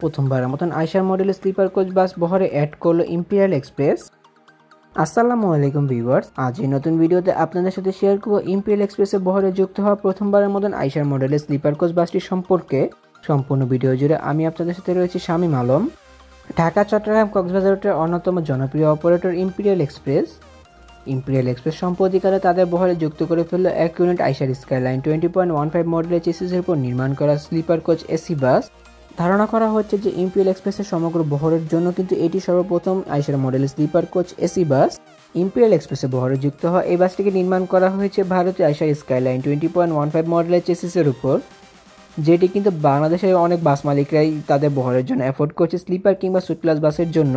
প্রথমবারের মতন আয়শার মডেলের স্লিপার কোচ বাস বহরে অ্যাড করলো ইম্পেরিয়াল এক্সপ্রেস। আসসালামু আলাইকুম ভিউয়ার্স, আজ এই নতুন ভিডিওতে আপনাদের সাথে শেয়ার করব ইম্পেরিয়াল এক্সপ্রেসের বহরে যুক্ত হওয়া প্রথমবারের মতন আয়শার মডেলের স্লিপার কোচ বাসটি সম্পর্কে। সম্পূর্ণ ভিডিও জুড়ে আমি আপনাদের সাথে রয়েছি শামীম আলম। ঢাকা চট্টগ্রাম কক্সবাজার রুটের অন্যতম জনপ্রিয় অপারেটর ইম্পেরিয়াল এক্সপ্রেস সম্প্রতিকালে তাদের বহরে যুক্ত করে ফেলল 1 ইউনিট আয়শার স্কাইলাইন 20.15 মডেলের চেসিসের উপর নির্মাণ করা স্লিপার কোচ এসি বাস। ধারণা করা হচ্ছে যে ইম্পেরিয়াল এক্সপ্রেসের সমগ্র বহরের জন্য কিন্তু এটি সর্বপ্রথম আয়শার মডেলের sleeper coach AC bus. Imperial এক্সপ্রেসের বহরে যুক্ত হওয়া এই বাসটিকে নির্মাণ করা হয়েছে ভারতীয় আয়শার স্কাইলাইন 20.15 মডেলের চেসিসের উপর, যেটি কিন্তু বাংলাদেশের অনেক বাস মালিকরাই তাদের বহরের জন্য অ্যাফোর্ড করছে স্লিপার কিংবা সুট ক্লাস বাসের জন্য।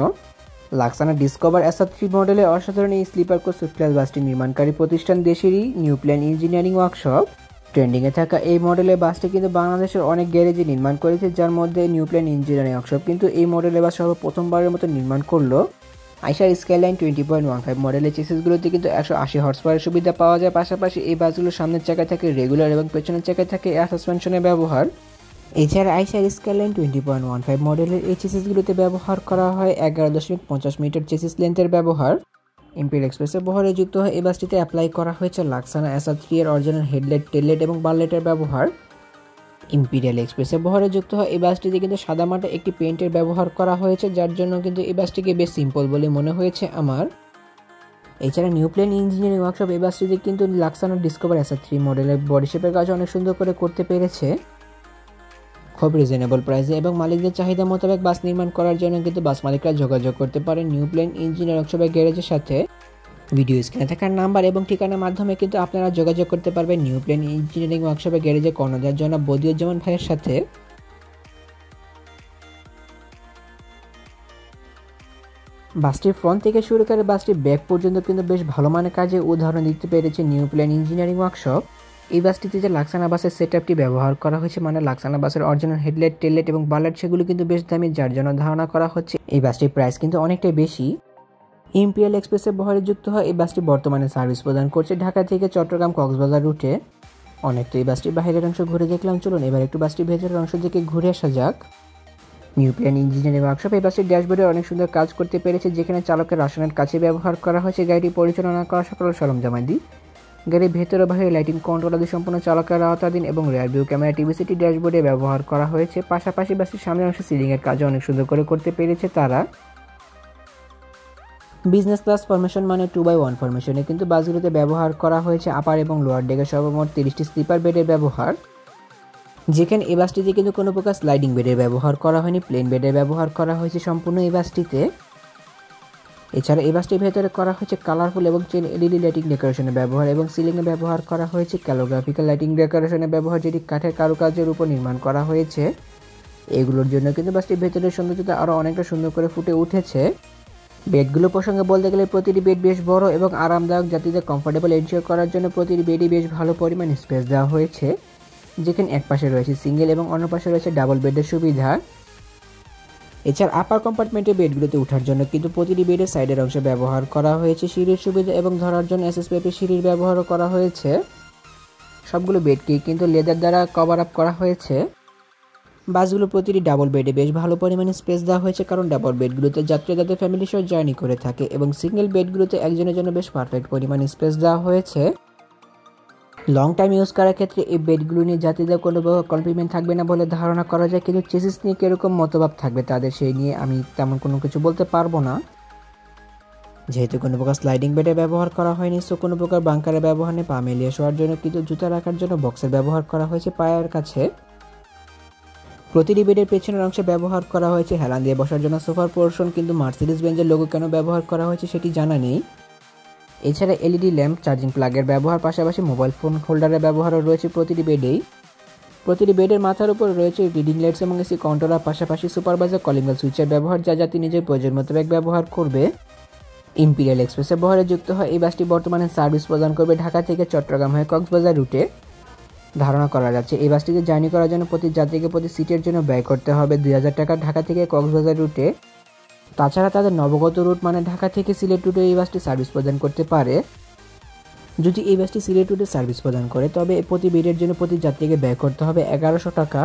লাক্সানা ডিসকভার SR3 মডেলের অসাধারণ এই স্লিপার কোচ সুট ক্লাস বাসটি নির্মাণকারী প্রতিষ্ঠান দেশেরই নিউ প্ল্যান ইঞ্জিনিয়ারিং ওয়ার্কশপ। ট্রেন্ডিংয়ে থাকা এই মডেলের বাসটি কিন্তু বাংলাদেশের অনেক গ্যারেজে নির্মাণ করেছে, যার মধ্যে নিউ প্ল্যান ইঞ্জিনিয়ারিং ওয়ার্কশপ কিন্তু এই মডেলের বাস সর্বপ্রথমবারের মতো নির্মাণ করলো। আয়শার স্কাইলাইন 20.15 মডেলের চেসিসগুলোতে কিন্তু 180 হর্স পাওয়ারের সুবিধা পাওয়া যায়। পাশাপাশি এই বাসগুলোর সামনের চাকায় থাকে রেগুলার এবং পেছনের চাকায় থাকে এয়ার সাসপেনশনের ব্যবহার। এছাড়া আয়শার স্কাইলাইন 20.15 মডেলের এই চেসিসগুলোতে ব্যবহার করা হয় 11.50 মিটার চেসিস লেন্থের ব্যবহার। ইম্পেরিয়াল এক্সপ্রেসের বহরে যুক্ত হয়ে এই বাসটিতে অ্যাপ্লাই করা হয়েছে লাক্সানা SR3 এর অরিজিনাল হেডলাইট, টেললাইট এবং বারলাইটের ব্যবহার। ইম্পেরিয়াল এক্সপ্রেসের বহরে যুক্ত হয় এই বাসটিতে কিন্তু সাদামাটা একটি পেইন্টের ব্যবহার করা হয়েছে, যার জন্য কিন্তু এই বাসটিকে বেশ সিম্পল বলে মনে হয়েছে আমার। এছাড়া নিউ প্ল্যান ইঞ্জিনিয়ারিং ওয়ার্কশপ এই বাসটিতে কিন্তু লাক্সানা ডিসকভার SR3 মডেলের বডি শেপের কাজ অনেক সুন্দর করে করতে পেরেছে, খুব রিজনেবল প্রাইসে এবং মালিকদের চাহিদা মোতাবেক বাস নির্মাণ করার জন্য কিন্তু বাস মালিকরা যোগাযোগ করতে পারেন নিউ প্ল্যান ইঞ্জিনিয়ারিং ওয়ার্কশপের গ্যারেজের সাথে। ভিডিও স্ক্রিনে থাকা নাম্বার এবং ঠিকানার মাধ্যমে কিন্তু আপনারা যোগাযোগ করতে পারবেন নিউ প্ল্যান ইঞ্জিনিয়ারিং ওয়ার্কশপের গ্যারেজে কর্ণধার জনাব বদিউজ্জামান ভাইয়ের সাথে। বাসটির ফ্রন্ট থেকে শুরু করে বাসটির ব্যাক পর্যন্ত কিন্তু বেশ ভালো মানের কাজে উদাহরণ দিতে পেরেছে নিউ প্ল্যান ইঞ্জিনিয়ারিং ওয়ার্কশপ। এই বাসটিতে যে লাক্সানা বাসের সেটআপটি ব্যবহার করা হয়েছে, মানে লাক্সানা বাসের অরিজিনাল হেডলাইট, টেললাইট এবং বারলাইট, সেগুলো কিন্তু বেশ দামি, যার জন্য ধারণা করা হচ্ছে এই বাসটির প্রাইস কিন্তু অনেকটাই বেশি। ইম্পেরিয়াল এক্সপ্রেসের বহরে যুক্ত হয় এই বাসটি বর্তমানে সার্ভিস প্রদান করছে ঢাকা থেকে চট্টগ্রাম কক্সবাজার রুটে। অনেকটা এই বাসটির বাইরের অংশ ঘুরে দেখলাম, চলুন এবার একটু বাসটির ভেতরের অংশ থেকে ঘুরে আসা যাক। নিউ প্ল্যান ইঞ্জিনিয়ারিং ওয়ার্কশপ এই বাসটির ড্যাশবোর্ডে অনেক সুন্দর কাজ করতে পেরেছে, যেখানে চালকের আসনের কাছে ব্যবহার করা হয়েছে গাড়িটি পরিচালনা করা সকল সরঞ্জামাদি। গাড়ির ভেতরে বাইরে লাইটিং কন্ট্রোল আদি সম্পূর্ণ চালকের আওতাধীন এবং রিয়ার ভিউ ক্যামেরা টিভিসিটি ড্যাশবোর্ডে ব্যবহার করা হয়েছে। পাশাপাশি বাসটির সামনের অংশে সিলিংয়ের কাজও অনেক সুন্দর করে করতে পেরেছে তারা। বিজনেস ক্লাস ফরমেশন মানে 2x1 ফরমেশনে কিন্তু বাসগুলোতে ব্যবহার করা হয়েছে আপার এবং লোয়ার ডেকের সর্বমোট 30টি স্লিপার বেডের ব্যবহার, যেখানে এই বাসটিতে কিন্তু কোনো প্রকার স্লাইডিং বেডের ব্যবহার করা হয়নি, প্লেন বেডের ব্যবহার করা হয়েছে সম্পূর্ণ এই বাসটিতে। এছাড়া এই বাসটির ভেতরে করা হয়েছে কালারফুল এবং চেন এলইডি লাইটিং ডেকোরেশনের ব্যবহার এবং সিলিংয়ে ব্যবহার করা হয়েছে ক্যালোগ্রাফিক্যাল লাইটিং ডেকোরেশনের ব্যবহার, যেটি কাঠের কারুকাজের উপর নির্মাণ করা হয়েছে। এগুলোর জন্য কিন্তু বাসটির ভেতরের সৌন্দর্যতা আরও অনেকটা সুন্দর করে ফুটে উঠেছে। বেডগুলো প্রসঙ্গে বলতে গেলে প্রতিটি বেড বেশ বড় এবং আরামদায়ক, যাত্রীদের কমফোর্টেবল এনশিওর করার জন্য প্রতিটি বেডই বেশ ভালো পরিমাণ স্পেস দেওয়া হয়েছে, যেখানে এক পাশে রয়েছে সিঙ্গেল এবং অন্য পাশে রয়েছে ডাবল বেডের সুবিধা। এছাড়া আপার কম্পার্টমেন্টের বেডগুলোতে ওঠার জন্য কিন্তু প্রতিটি বেডের সাইডের অংশে ব্যবহার করা হয়েছে সিঁড়ির সুবিধা এবং ধরার জন্য SSPP সিঁড়ির ব্যবহারও করা হয়েছে। সবগুলো বেডকে কিন্তু লেদার দ্বারা কভার আপ করা হয়েছে। বাসগুলো প্রতিটি ডাবল বেডে বেশ ভালো পরিমাণে স্পেস দেওয়া হয়েছে, কারণ ডাবল বেডগুলোতে যাত্রীরা তাদের ফ্যামিলি সহ জার্নি করে থাকে এবং সিঙ্গেল বেডগুলোতে একজনের জন্য বেশ পারফেক্ট পরিমাণে স্পেস দেওয়া হয়েছে। লং টাইম ইউজ করার ক্ষেত্রে এই বেডগুলো নিয়ে যাত্রীদের কোনো কমপ্লিমেন্ট থাকবে না বলে ধারণা করা যায়, কিন্তু চেসিস নিয়ে কীরকম মতভাব থাকবে তাদের সেই নিয়ে আমি তেমন কোনো কিছু বলতে পারবো না। যেহেতু কোনো প্রকার স্লাইডিং বেডের ব্যবহার করা হয়নি, সো কোনো প্রকার বাঙ্কারের ব্যবহার নেই। পা মেলিয়ে শোয়ার জন্য কিন্তু জুতা রাখার জন্য বক্সের ব্যবহার করা হয়েছে পায়ের কাছে। প্রতিটি বেডের পেছনের অংশে ব্যবহার করা হয়েছে হেলান দিয়ে বসার জন্য সোফার পোর্শন, কিন্তু মার্সিডিজ বেঞ্জের লোগো কেন ব্যবহার করা হয়েছে সেটি জানা নেই। এছাড়া এলইডি ল্যাম্প, চার্জিং প্লাগের ব্যবহার, পাশাপাশি মোবাইল ফোন হোল্ডারের ব্যবহারও রয়েছে প্রতিটি বেডেই। প্রতিটি বেডের মাথার উপর রয়েছে রিডিং লাইটস এবং এসি কন্ট্রোলার, পাশাপাশি সুপারভাইজার কলিং বেল সুইচের ব্যবহার, যা যাত্রী নিজের প্রয়োজন মোতাবেক ব্যবহার করবে। ইম্পেরিয়াল এক্সপ্রেসের বহরে যুক্ত হয় এই বাসটি বর্তমানে সার্ভিস প্রদান করবে ঢাকা থেকে চট্টগ্রাম হয়ে কক্সবাজার রুটে। ধারণা করা যাচ্ছে এই বাসটিতে জার্নি করার জন্য প্রতি যাত্রীকে প্রতি সিটের জন্য ব্যয় করতে হবে 2000 টাকা ঢাকা থেকে কক্সবাজার রুটে। তাছাড়া তাদের নবগত রুট মানে ঢাকা থেকে সিলেট রুটে এই বাসটি সার্ভিস প্রদান করতে পারে। যদি এই বাসটি সিলেট রুটে সার্ভিস প্রদান করে তবে প্রতি বেডের জন্য প্রতি যাত্রীকে ব্যয় করতে হবে 1100 টাকা।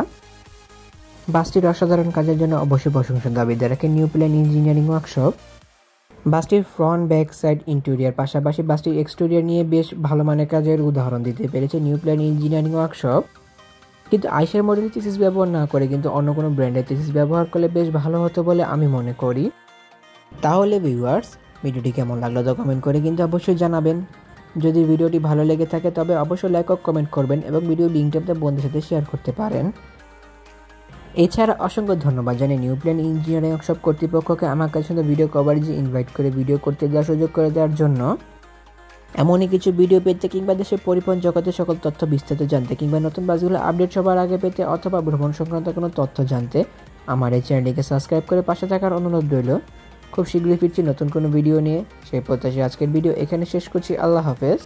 বাসটির অসাধারণ কাজের জন্য অবশ্যই প্রশংসার দাবিদার রাখে নিউ প্ল্যান ইঞ্জিনিয়ারিং ওয়ার্কশপ। বাসটির ফ্রন্ট ব্যাক সাইড ইন্টেরিয়র পাশাপাশি বাসটির এক্সটেরিয়র নিয়ে বেশ ভালো মানের কাজের উদাহরণ দিতে পেরেছে নিউ প্ল্যান ইঞ্জিনিয়ারিং ওয়ার্কশপ। কিন্তু আইশার মডেল চেসিস ব্যবহার না করে কিন্তু অন্য কোনো ব্র্যান্ডের চেসিস ব্যবহার করলে বেশ ভালো হতো বলে আমি মনে করি। তাহলে ভিউয়ার্স, ভিডিওটি কেমন লাগলো তো কমেন্ট করে কিন্তু অবশ্যই জানাবেন। যদি ভিডিওটি ভালো লেগে থাকে তবে অবশ্যই লাইক ও কমেন্ট করবেন এবং ভিডিও লিঙ্কটি আপনার বন্ধুদের সাথে শেয়ার করতে পারেন। এছাড়া অসংখ্য ধন্যবাদ জানিয়ে নিউ প্ল্যান ইঞ্জিনিয়ারিং ওয়ার্কশপ কর্তৃপক্ষকে আমার কাছে ভিডিও কভারেজে ইনভাইট করে ভিডিও করতে দেওয়ার সুযোগ করে দেওয়ার জন্য। এমনই কিছু ভিডিও পেতে কিংবা দেশের পরিবহন জগতের সকল তথ্য বিস্তারিত জানতে কিংবা নতুন বাসগুলো আপডেট সবার আগে পেতে অথবা ভ্রমণ সংক্রান্ত কোনো তথ্য জানতে আমার এই চ্যানেলটিকে সাবস্ক্রাইব করে পাশে থাকার অনুরোধ রইল। খুব শীঘ্রই ফিরছি নতুন কোনো ভিডিও নিয়ে। সেই প্রত্যাশায় আজকের ভিডিও এখানে শেষ করছি। আল্লাহ হাফেজ।